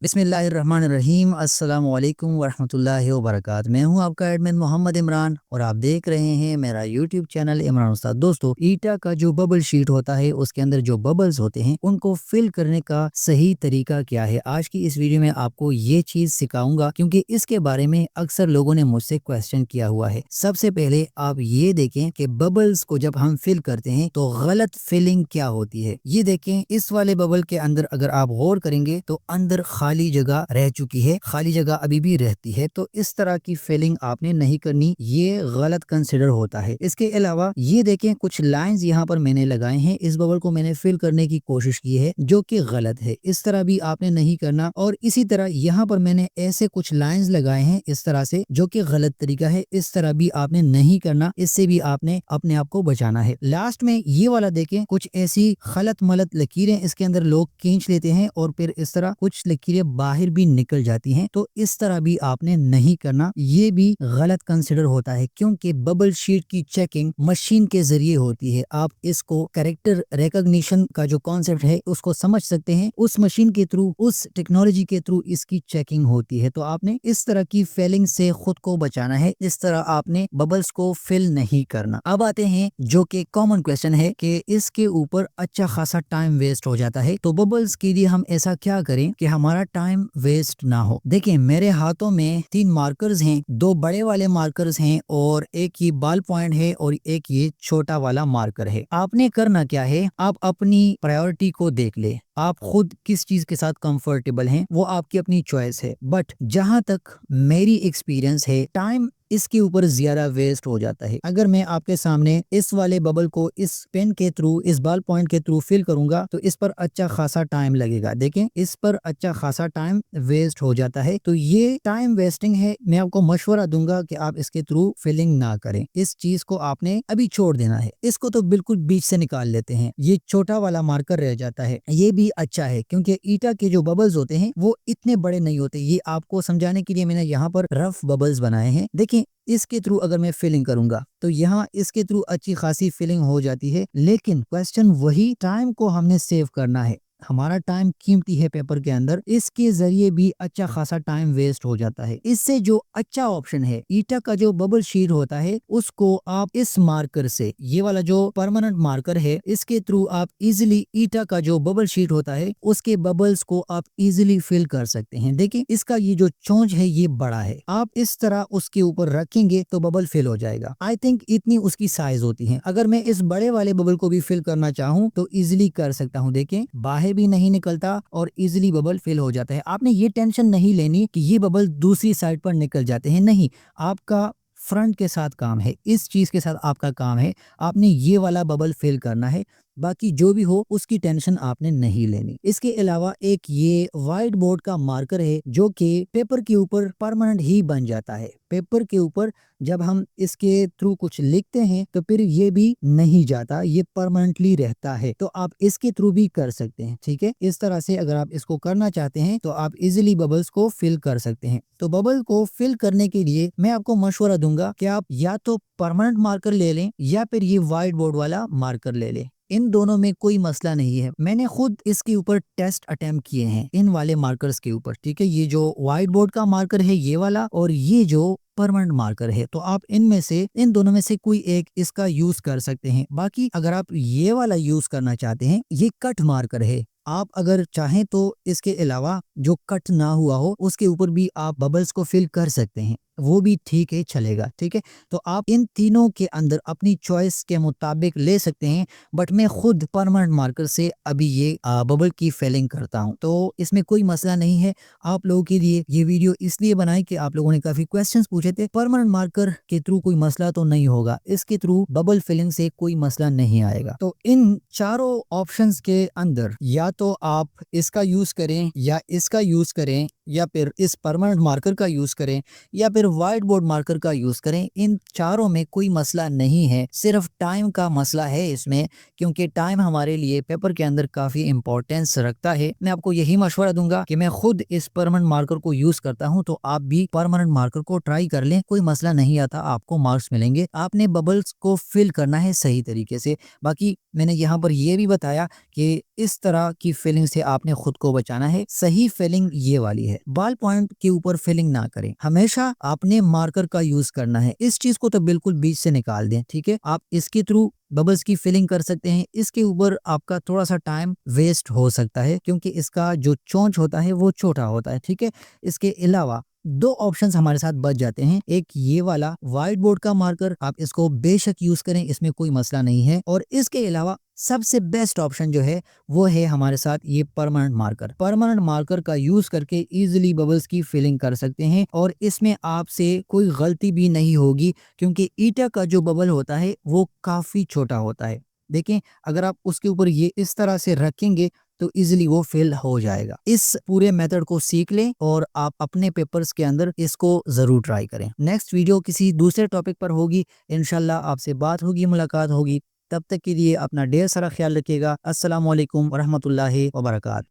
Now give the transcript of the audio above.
बिस्मिल्लाहिर्रहमानिर्रहीम अस्सलामु अलैकुम वरहमतुल्लाहि वबरकातुहू। मैं हूं आपका एडमिन मोहम्मद इमरान और आप देख रहे हैं मेरा यूट्यूब चैनल इमरान उस्ताद। दोस्तों, ईटा का जो बबल शीट होता है उसके अंदर जो बबल्स होते हैं उनको फिल करने का सही तरीका क्या है, आज की इस वीडियो में आपको ये चीज सिखाऊंगा क्योंकि इसके बारे में अक्सर लोगों ने मुझसे क्वेश्चन किया हुआ है। सबसे पहले आप ये देखें कि बबल्स को जब हम फिल करते हैं तो गलत फिलिंग क्या होती है। ये देखें, इस वाले बबल के अंदर अगर आप गौर करेंगे तो अंदर खाली जगह रह चुकी है, खाली जगह अभी भी रहती है। तो इस तरह की फिलिंग आपने नहीं करनी, ये गलत कंसिडर होता है। इसके अलावा ये देखें, कुछ लाइंस यहाँ पर मैंने लगाए हैं, इस बबल को मैंने फिल करने की कोशिश की है जो कि गलत है। इस तरह भी आपने नहीं करना। और इसी तरह यहाँ पर मैंने ऐसे कुछ लाइंस लगाए हैं इस तरह से जो कि गलत तरीका है, इस तरह भी आपने नहीं करना, इससे भी आपने अपने आप को बचाना है। लास्ट में ये वाला देखें, कुछ ऐसी खलत मलत लकीरें इसके अंदर लोग खींच लेते हैं और फिर इस तरह कुछ लकीरें बाहर भी निकल जाती हैं। तो इस तरह भी आपने नहीं करना, ये भी गलत कंसिडर होता है क्योंकि बबल शीट की चेकिंग मशीन के जरिए होती है। आप इसको कैरेक्टर रिकॉग्निशन का जो कॉन्सेप्ट है उसको समझ सकते हैं, उस मशीन के थ्रू, उस टेक्नोलॉजी के थ्रू इसकी चेकिंग होती है। तो आपने इस तरह की फेलिंग से खुद को बचाना है, इस तरह आपने बबल्स को फिल नहीं करना। अब आते हैं जो कि कॉमन क्वेश्चन है कि इसके ऊपर अच्छा खासा टाइम वेस्ट हो जाता है, तो बबल्स के लिए हम ऐसा क्या करें कि हमारा टाइम वेस्ट ना हो। देखिए, मेरे हाथों में 3 मार्कर्स हैं, 2 बड़े वाले मार्कर्स हैं और एक ये बॉल पॉइंट है और एक ये छोटा वाला मार्कर है। आपने करना क्या है, आप अपनी प्रायोरिटी को देख ले, आप खुद किस चीज के साथ कंफर्टेबल हैं वो आपकी अपनी चॉइस है। बट जहां तक मेरी एक्सपीरियंस है, टाइम इसके ऊपर ज्यादा वेस्ट हो जाता है। अगर मैं आपके सामने इस वाले बबल को इस पेन के थ्रू, इस बॉल पॉइंट के थ्रू फिल करूंगा तो इस पर अच्छा खासा टाइम लगेगा। देखें, इस पर अच्छा खासा टाइम वेस्ट हो जाता है। तो ये टाइम वेस्टिंग है। मैं आपको मशवरा दूंगा कि आप इसके थ्रू फिलिंग ना करें, इस चीज को आपने अभी छोड़ देना है। इसको तो बिल्कुल बीच से निकाल लेते हैं, ये छोटा वाला मार्कर रह जाता है, ये भी अच्छा है क्योंकि ईटा के जो बबल्स होते हैं वो इतने बड़े नहीं होते। ये आपको समझाने के लिए मैंने यहाँ पर रफ बबल्स बनाए हैं। देखिए, इसके थ्रू अगर मैं फिलिंग करूंगा तो यहाँ इसके थ्रू अच्छी खासी फिलिंग हो जाती है। लेकिन क्वेश्चन वही, टाइम को हमने सेव करना है, हमारा टाइम कीमती है पेपर के अंदर, इसके जरिए भी अच्छा खासा टाइम वेस्ट हो जाता है। इससे जो अच्छा ऑप्शन है, ईटा का जो बबल शीट होता है उसको आप इस मार्कर से, ये वाला जो परमानेंट मार्कर है, इसके थ्रू आप इजिली ईटा का जो बबल शीट होता है उसके बबल्स को आप इजिली फिल कर सकते हैं। देखिए, इसका ये जो चोंच है ये बड़ा है, आप इस तरह उसके ऊपर रखेंगे तो बबल फिल हो जाएगा। आई थिंक इतनी उसकी साइज होती है। अगर मैं इस बड़े वाले बबल को भी फिल करना चाहूँ तो इजिली कर सकता हूँ। देखें, बाहर भी नहीं निकलता और इजिली बबल फिल हो जाता है। आपने ये टेंशन नहीं लेनी कि ये बबल दूसरी साइड पर निकल जाते हैं, नहीं, आपका फ्रंट के साथ काम है, इस चीज के साथ आपका काम है, आपने ये वाला बबल फिल करना है, बाकी जो भी हो उसकी टेंशन आपने नहीं लेनी। इसके अलावा एक ये व्हाइट बोर्ड का मार्कर है जो कि पेपर के ऊपर परमानेंट ही बन जाता है। पेपर के ऊपर जब हम इसके थ्रू कुछ लिखते हैं तो फिर ये भी नहीं जाता, ये परमानेंटली रहता है। तो आप इसके थ्रू भी कर सकते हैं, ठीक है। इस तरह से अगर आप इसको करना चाहते हैं तो आप इजिली बबल्स को फिल कर सकते हैं। तो बबल को फिल करने के लिए मैं आपको मशवरा दूंगा कि आप या तो परमानेंट मार्कर ले लें या फिर ये व्हाइट बोर्ड वाला मार्कर ले लें। इन दोनों में कोई मसला नहीं है, मैंने खुद इसके ऊपर टेस्ट अटेम्प्ट किए हैं इन वाले मार्कर्स के ऊपर, ठीक है। ये जो व्हाइट बोर्ड का मार्कर है ये वाला, और ये जो परमानेंट मार्कर है, तो आप इनमें से, इन दोनों में से कोई एक इसका यूज कर सकते हैं। बाकी अगर आप ये वाला यूज करना चाहते हैं, ये कट मार्कर है, आप अगर चाहें तो इसके अलावा जो कट ना हुआ हो उसके ऊपर भी आप बबल्स को फिल कर सकते हैं, वो भी ठीक है, चलेगा, ठीक है। तो आप इन तीनों के अंदर अपनी चॉइस के मुताबिक ले सकते हैं। बट मैं खुद परमानेंट मार्कर से अभी ये बबल की फिलिंग करता हूं, तो इसमें कोई मसला नहीं है। आप लोगों के लिए ये वीडियो इसलिए बनाई कि आप लोगों ने काफी क्वेश्चंस पूछे थे। परमानेंट मार्कर के थ्रू कोई मसला तो नहीं होगा, इसके थ्रू बबल फिलिंग से कोई मसला नहीं आएगा। तो इन चारों ऑप्शंस के अंदर या तो आप इसका यूज करें या इसका यूज करें या फिर इस परमानेंट मार्कर का यूज करें या फिर व्हाइट बोर्ड मार्कर का यूज करें। इन चारों में कोई मसला नहीं है, सिर्फ टाइम का मसला है इसमें, क्योंकि टाइम हमारे लिए पेपर के अंदर काफी इंपॉर्टेंस रखता है। मैं आपको यही मशवरा दूंगा कि मैं खुद इस परमानेंट मार्कर को यूज करता हूं, तो आप भी परमानेंट मार्कर को ट्राई कर लें, कोई मसला नहीं आता, आपको मार्क्स मिलेंगे। आपने बबल्स को फिल करना है सही तरीके से। बाकी मैंने यहाँ पर यह भी बताया कि इस तरह की फिलिंग से आपने खुद को बचाना है। सही फिलिंग ये वाली है, बॉल पॉइंट के ऊपर फिलिंग ना करें, हमेशा आपने मार्कर का यूज करना है। इस चीज को तो बिल्कुल बीच से निकाल दें, ठीक है। आप इसके थ्रू बबल्स की फिलिंग कर सकते हैं। इसके ऊपर आपका थोड़ा सा टाइम वेस्ट हो सकता है, क्योंकि इसका जो चोंच होता है वो छोटा होता है, ठीक है। इसके अलावा दो ऑप्शंस हमारे साथ बच जाते हैं। एक ये वाला व्हाइट बोर्ड का मार्कर, आप इसको बेशक यूज करें, इसमें कोई मसला नहीं है। और इसके अलावा सबसे बेस्ट ऑप्शन जो है वो है हमारे साथ ये परमानेंट मार्कर। परमानेंट मार्कर का यूज करके इजीली बबल्स की फिलिंग कर सकते हैं, और इसमें आपसे कोई गलती भी नहीं होगी, क्योंकि ईटा का जो बबल होता है वो काफी छोटा होता है। देखें, अगर आप उसके ऊपर ये इस तरह से रखेंगे तो इजीली वो फिल हो जाएगा। इस पूरे मेथड को सीख लें और आप अपने पेपर्स के अंदर इसको जरूर ट्राई करें। नेक्स्ट वीडियो किसी दूसरे टॉपिक पर होगी, इंशाल्लाह आपसे बात होगी, मुलाकात होगी। तब तक के लिए अपना ढेर सारा ख्याल रखिएगा। अस्सलाम वालेकुम वरहमतुल्लाहि वबरकातुहू।